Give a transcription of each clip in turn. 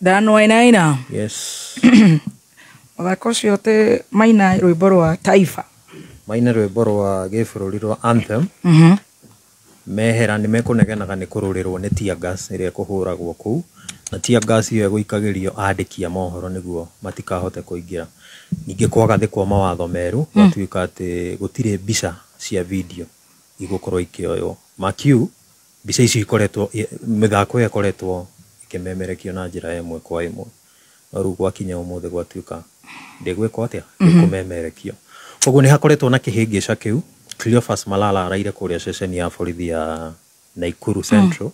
Dan Wainaina. Yes. Wakoshi yote maina rwimbo rwa taifa. Maina rwimbo rwa gĩbũrũri rwa anthem. Mehera nĩ mekũnegenaga nĩ kũrũrĩrwo nĩ tear gas ĩrĩa kũhũragwo kũu. Na tear gas ĩyo ĩgũikagĩrio andĩki a mohoro nĩguo matikahote kũingĩra. Ningĩ kwagathĩkwo mawatho merũ gwatuĩka atĩ gũtirĩ mbica cia video igũkorwo ikĩoywo. Makiu mbica ici ikoretwo mĩthako ĩyo ĩkoretwo ikĩmemerekio na njĩra ĩmwe kwa ĩmwe. No rĩu gwakinya ũmũthĩ gwatuĩka ndĩgwĩkwo atĩa kũmemerekio. Koguo nĩ hakoretwo na kĩhĩngĩca kĩu. Cleophas Malala araire kũrĩa ceceni ya borithi ya Naikuru Central.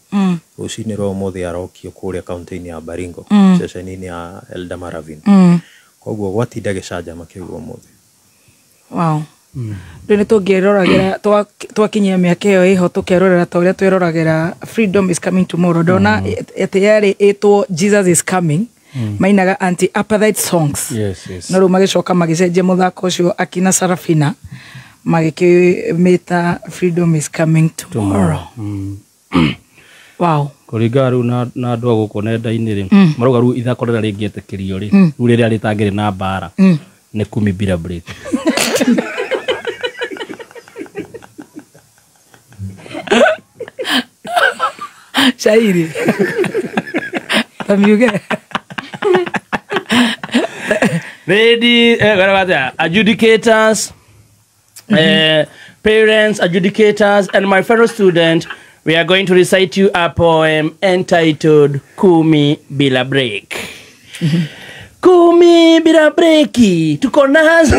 Rũcinĩ rwa ũmũthĩ arokio kũrĩa kaunti-inĩ ya Baringo ceceni-inĩ ya Eldamaravine. Koguo gwatinda gĩcanjama kĩu ũmũthĩ. Wow. Rĩu nĩ tũngĩroragĩra twakinyia mĩaka ĩyo ĩho tũkerorera ta ũrĩa twĩroragĩra Freedom is Coming Tomorrow. Ndona atĩ yarĩ ĩtwo Jesus is Coming. Mainaga anti-apartheid songs. No rĩu magĩcoka magĩcenjia mũthako ũcio Akina Sarafina magĩkĩmĩta Freedom is Coming Tomorrow. Wow. Kũringa rĩu na andũ a gũkũ nenda-inĩ rĩ marauga rĩu ithako rĩrĩa rĩngĩetĩkĩrio rĩ rĩu rĩrĩa rĩtangĩrĩ na mbara nĩ kumi bila break. Shairi. Tamiuge. Ladies, adjudicators, parents, adjudicators, and my fellow student, we are going to recite you a poem entitled Kumi Bila Break. Kumi Bila Breaki, tuko nazo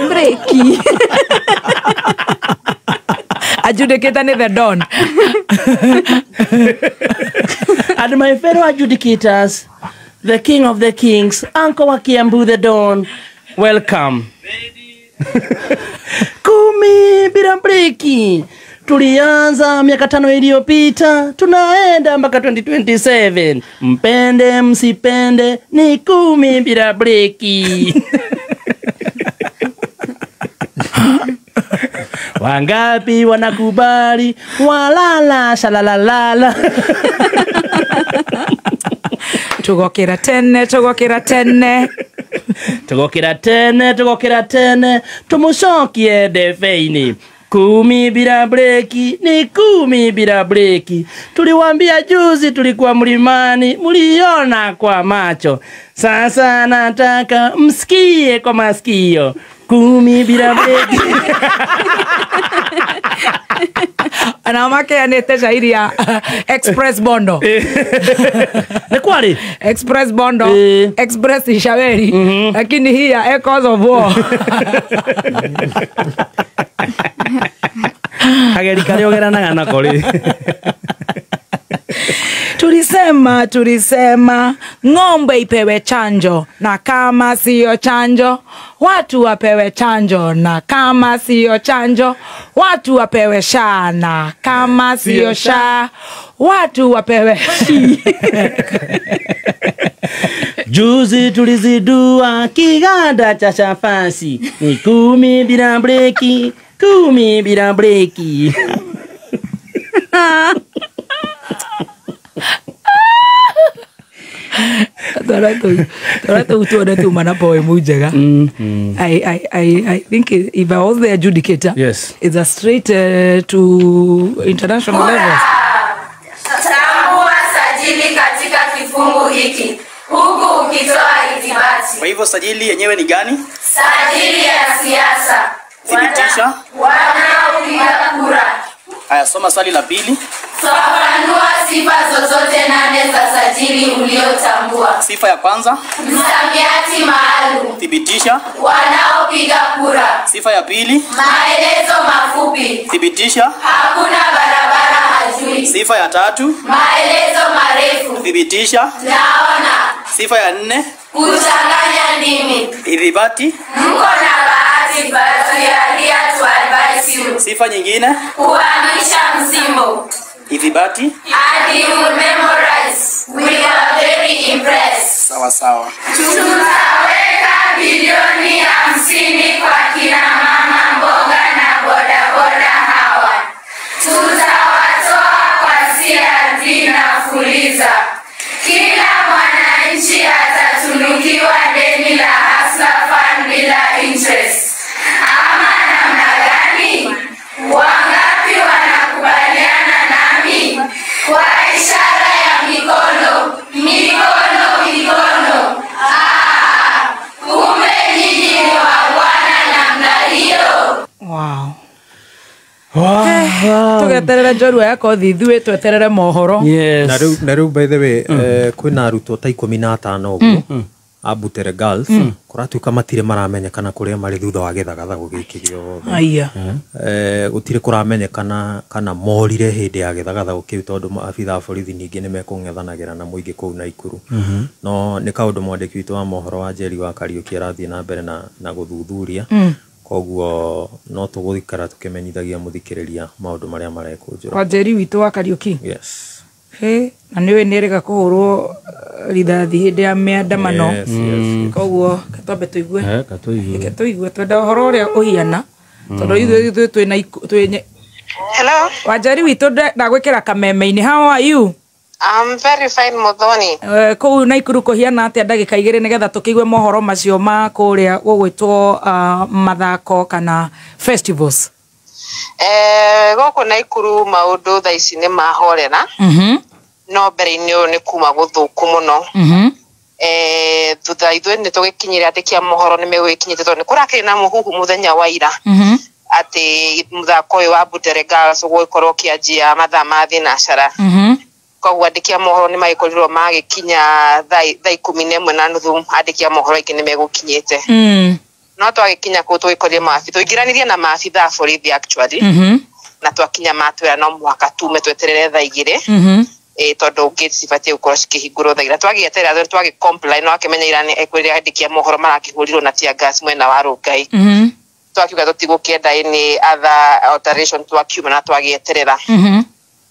breaki. Adjudicator ni the Don. And my fellow adjudicators, the king of the kings, Uncle Wakiambu the Don, welcome. Kumi Bila Breaki. Tulianza miaka 5 iliyopita, tunaenda mpaka 2027. Mpende msipende ni kumi bila breaki. Wangapi wanakubali walala shalalalala. Tugokera tene, tugokera tene. Tugokera tene, tugokera tene. Tumushokie defeini. Kumi bila breaki, ni kumi bila breaki. Tuliwaambia juzi tulikuwa mlimani, muliona kwa macho. Sasa nataka msikie kwa masikio. Kumi bila breaki. Anamake anete shairi ya Express Bondo. Ni kweli? Express Bondo, Express Ishaweri. Lakini hii ya Echoes of War. Kageri kaliogera na koli. Tulisema ng'ombe ipewe chanjo, na kama sio chanjo watu wapewe chanjo, na kama sio chanjo watu wapewe sha, na kama sio sha watu wapewe shi. Juzi tulizidua kiganda cha shafasi, ni kumi bila breaki, kumi bila breaki. I think if I was the adjudicator, yes, it's a straight to international levels. Tambua sajili katika kifungu hiki huku ukitoa ithibati. Kwa hivyo sajili yenyewe ni gani? Sajili ya siasa. Thibitisha Wanaopiga kura. Haya, soma swali la pili. Fafanua sifa zozote 8 za sajili uliotambua. Sifa ya kwanza, msamiati maalum. Thibitisha Wanaopiga kura. Sifa ya pili, maelezo mafupi. Thibitisha Hakuna barabara hajui. Sifa ya tatu, maelezo marefu. Thibitisha naona. Sifa ya 4, kuchanganya ndimi. Idhibati Mko na bahati but we are here to advise you. Sifa nyingine, kuhamisha msimbo. Idhibati And you will memorize. We are very impressed. sawa sawa. Tutaweka bilioni 50 kwa kina mama mboga na bodaboda hawa. Tutawatoa kwa CRD na Fuliza. Kila mwananchi tweterere njorua yako thithue tweterere mohoro Yes. Na riu by the way kwina arutwo ta 15 uguo a Butere Girls kuratuika matire maramenyekana kuria mari thutha wa gethagathago giki giothe aya gutire kuramenyekana kana morire hindi ya gethagathago kiu tondu maabitha borithi ningi ni mekung'ethanagira na muingi kuu Naikuru no ni kaundu mwandiki witu wa mohoro wa Njeri wa Kariuki arathie na mbere na guthuthuria koguo no tuguthikara tukimenyithagia muthikiriria maundu maria marekunjura kwa Njeri witu wa Kariuki yes he na niwe nirega kuhurwo rithathi hindi ya miandamano koguo katombe tuigue tuigue twenda horo ria uhiana tondu ithuĩ twĩ Hello. wa Njeri witu ndagwikira kameme-ini. How are you? I'm very fine, Muthoni. Kuu Naikuru kuhiana atia ndagika igiri nigetha tukiigue mohoro macio ma kuria gugwitwo mathako kana festivals? Goko Naikuru maundu thaa ici ni mahorera. No mbere-ini ni kuma guthuku muno. Thutha ithuĩ ni tugikinyira andiki a mohoro ni megwikinyite tondu ni kurakiri na muhuhu muthenya wa ira. Ati muthako uyu wa Butere Girls ugukorwo kianjia mathaa ma thinacara. Koguo andiki a mohoro ni magikorirwo magikinya thaa 11:30 andiki a mohoro aingi ni megukinyite. No twagikinya ku tugikorire maabitha tuingiranirie na maabitha borithi actually na twakinya matwira no mwaka tume tweterere thaa 2 tondu gates ibatie gukorwo cikihingurwo thaa 2 twagieterera twagi comply no akimenya irani ekwirira andiki a mohoro marakihurirwo na tia gas mwena wa Rungai twakiuga tutigukienda ini other alteration twakiuma na twagieterera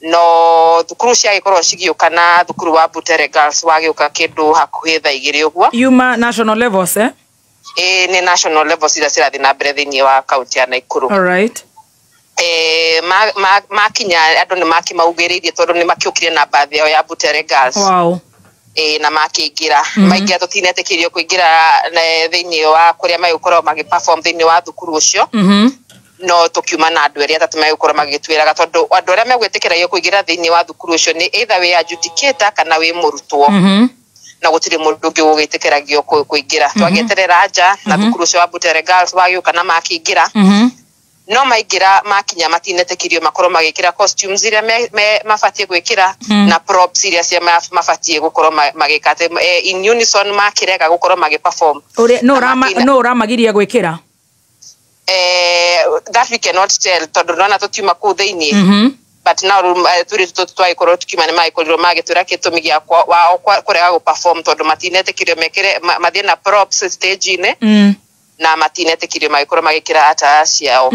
no thukuru ciagikorwo cigiuka na thukuru wa Butere Girls wagiuka kindu hakuhi thaa 2 uguo Yuma national levels ni national level cirathi na mbere thiini wa kaunti ya Naikuru. All right. Makinya andu ni makimaugiririe tondu ni makiukire na bathi ya Butere Girls. Wow. Na makiingira maingira tutinetikirio kuingira thiini wa kuria magukorwo magiperform thiini wa thukuru ucio no tukiuma na andu eri atatu magukorwo magitwiraga tondu andu aria megwitikiragia kuingira thiini wa thukuru ucio ni either we adjudicator kana we murutwo na gutiri mundu ungi ugitikiragio kuingira twagieterera nja na thukuru ucio wa Butere Girls wagiuka na makiingira no maingira makinya matinetekirio makorwo magikira costumes iria mafatie gwikira na props iria cia mafatie gukorwo magikate in unison makirega gukorwo magiperform no ramagiria gwikira that we cannot tell tondu nona tutiuma ku thiini but now turi twagikorwo tukiuma ni magikorirwo magitwira gitumi giakwa wao kurega guperform tondu matinetekirio mekire mathie na props stage-ini na matinetekirio magikorwo magikira ata ciao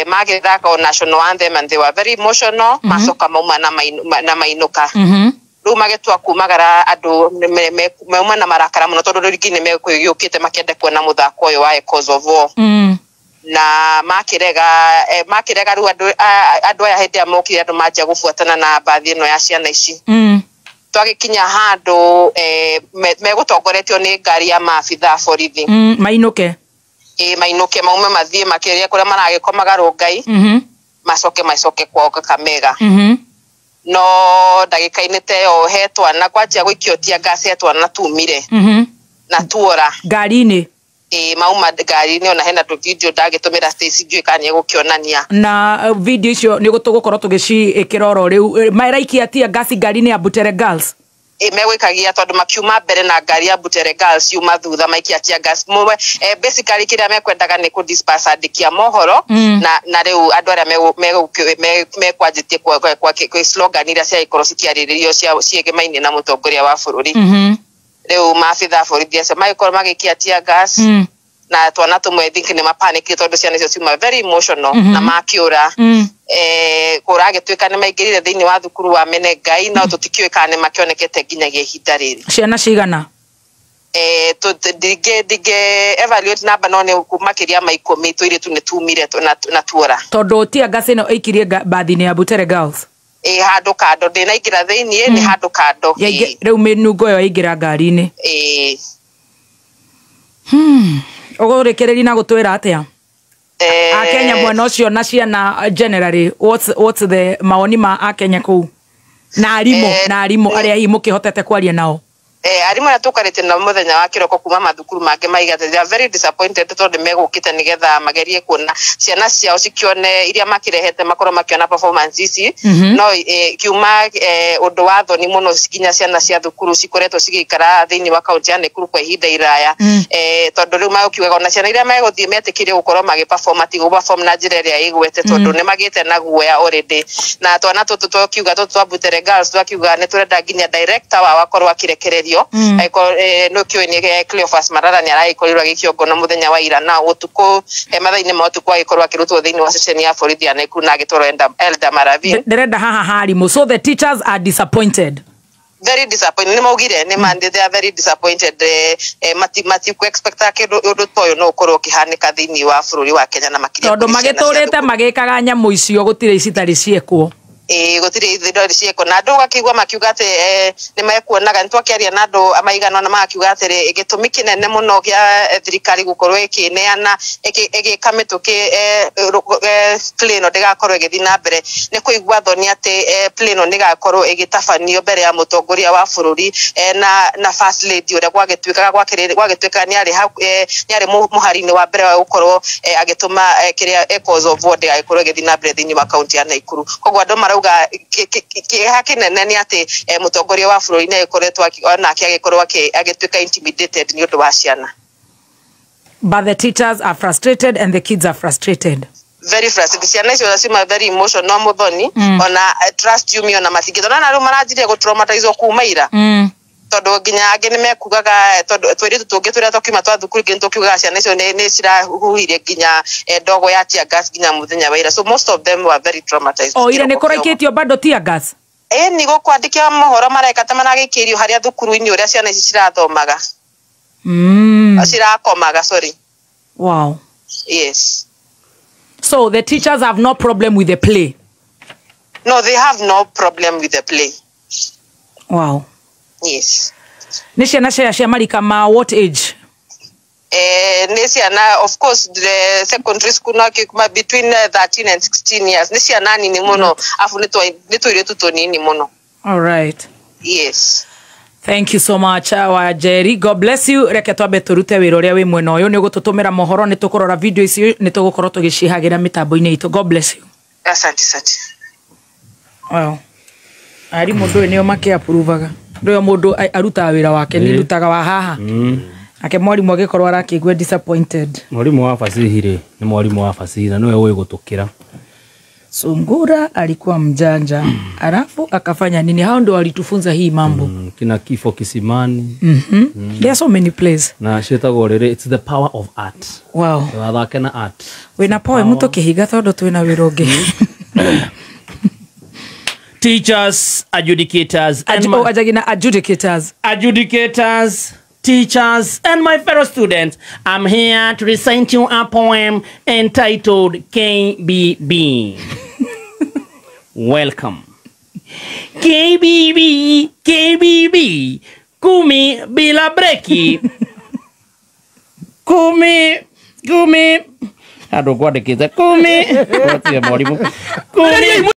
magithaka national anthem and they were very emotional macoka mauma na mainuka riu magitwa kumagara andu meuma na marakara muno tondu ringi ni mekwiyukite makende kuona muthako uyu wa Echoes of War na makirega riu andu aya hindi amokire andu manjia gufuatana na bathi ino ya ciana ici twagikinya handu megutongoretio ni ngari ya maabitha borithi mainuke mainuke maume mathie makiria kuria maragikomaga Rungai macoke kwao Kakamega no ndagika-ini teyo hetwa na kwanjia gwikio tia gas hetwa na tumire na tuora ngari-ini mauma ngari-ini ona hena tu video ndagitumira stage njui kana egukionania na video icio ni gutugukorwo tugiciikira oro riu mairaikia tia gas ngari-ini ya Butere Girls megwikagia tondu makiuma mbere na ngari ya Butere Girls yuma thutha maikia tia gas basically kiria mekwendaga ni ku disperse andiki a mohoro na riu andu aria mekwanjitie kwa slogan iria cia ikorwo cikiariririo ciegemaine na mutongoria wa bururi riu maabitha borithi acio magikorwo magikia tia gas na twana tumwe think ni mapanic tondu ciana icio ciuma very emotional na makiura kuragituika ni maingirire thiini wa thukuru wa Menengai na tutikiuika ni makionekete nginyagia ihinda riri ciana cigana dige evaluate number no ni kumakiria ma 10 twiri tu ni tumire na tuora tondu tia gas ino ikirie bathi-ini ya Butere Girls handu kando ndina ingira thiini ni handu kando riu minungo yo ingira ngari-ini ugurekereri na gutwira atia Akenya mwena ucio na ciana generally what's the maoni ma Akenya kuu na arimu aria hi mukihotete kwaria nao Arimu na tukarite na muthenya wa kiroko kuma mathukuru mange maigate they are very disappointed tondu megukite nigetha magerie kuona ciana ciao cikione iria makirehete makoro makiona performance ici no kiuma undu wa thoni muno cikinya ciana cia thukuru cikoretwo cigikara thiini wa kaunti ya Nakuru kwa ihinda iraya tondu riu magukiuga ona ciana iria meguthie metikire gukorwo magi perform atigo perform na njira iria igwete tondu ni magite na guoya already na twana tutu twakiuga tutu twa Butere Girls twakiuga ni turenda nginya director wa wakorwo akirekererio no kyo ni Cleophas Marara ni araikorirwa gikiongo na muthenya wa ira na utuko mathaini ma utuko agikorwa kirutwo thiini wa session ya borithi ya Nakuru na agitoro Elda Maravin nderenda haha harimu so the teachers are disappointed very disappointed ni maugire ni mande they are very disappointed mati ku expect undu toyo no ukorwo kihanika thiini wa bururi wa Kenya na makiria tondu magiturite magikaga nyamu icio gutire icitari ciekwo gutire ithindo cieko na andu gakigwa makiuga ati ni mekuonaga nitwakiaria na andu amaigana na makiuga ati igitumi kinene muno gia thirikari gukorwo ikineana igikamituki pleno ndigakorwo igithii na mbere ni kuigwa thoni ati pleno ndigakorwo igitafanio mbere ya mutongoria wa bururi na first lady uria gwagituika ni ari muharini wa mbere wa gukorwo agituma kiria cause of war ndigakorwo igithii na mbere thiini wa kaunti ya Nakuru kogwa andu marauga kinene ni ati mutongoria wa bururi ni ikoretwo ona agikorwo agituika intimidated ni undu wa ciana. But the teachers are frustrated and the kids are frustrated. Very frustrated. Ciana icio cima very emotional muthoni ona trust you me ona mathingitho na ru maranjirie go traumatize kuma ira tondu nginya angi ni mekugaga tondu twiritu tungi turia tokima twa thukuru ngi tukiugaga ciana icio ni cirahuhire nginya ndogo ya tear gas nginya muthenya wa ira so most of them were very traumatized. Ira ni koraikitio bado tear gas ni go kwandikia mohoro mareka tamanagikirio haria thukuru-ini uria ciana ici cirathomaga cirakomaga sorry. Wow. Yes. So the teachers have no problem with the play? No, they have no problem with the play. Wow. Yes. Ni ciana cia marika ma what age? Ni ciana of course the secondary school na between 13 and 16 years. Ni ciana nini muno afu ni twiretu tunini muno. All right. Yes. Thank you so much wa Jerry. God bless you. Reke twambe turute wira uria wi mwena uyu ni gututumira mohoro ni tukurora video ici ni tugukorwo tugicihagira mitambo-ini itu. God bless you. Asante. Wow. Ari mundu ni o make approvaga. Ndio mundu aruta wira wake ni rutaga wa haha. Ake mwalimu agikorwo arakigwe disappointed. Mwalimu wa fasihire ni mwalimu wa fasihira niwe uwe gutukira. Sungura alikuwa mjanja. Alafu akafanya nini? Hao ndio walitufunza hii mambo. Kina Kifo Kisimani. There are so many plays. Na shetago rere it's the power of art. Wow. Wathake na art. Wena poe muto kihiga tondu twina wiroge. Teachers, adjudicators, adjudicators, teachers, and my fellow students, I'm here to recite you a poem entitled KBB. Welcome. KBB, kumi bila breki. Kumi. Ado kwa dekita kumi. Kumi.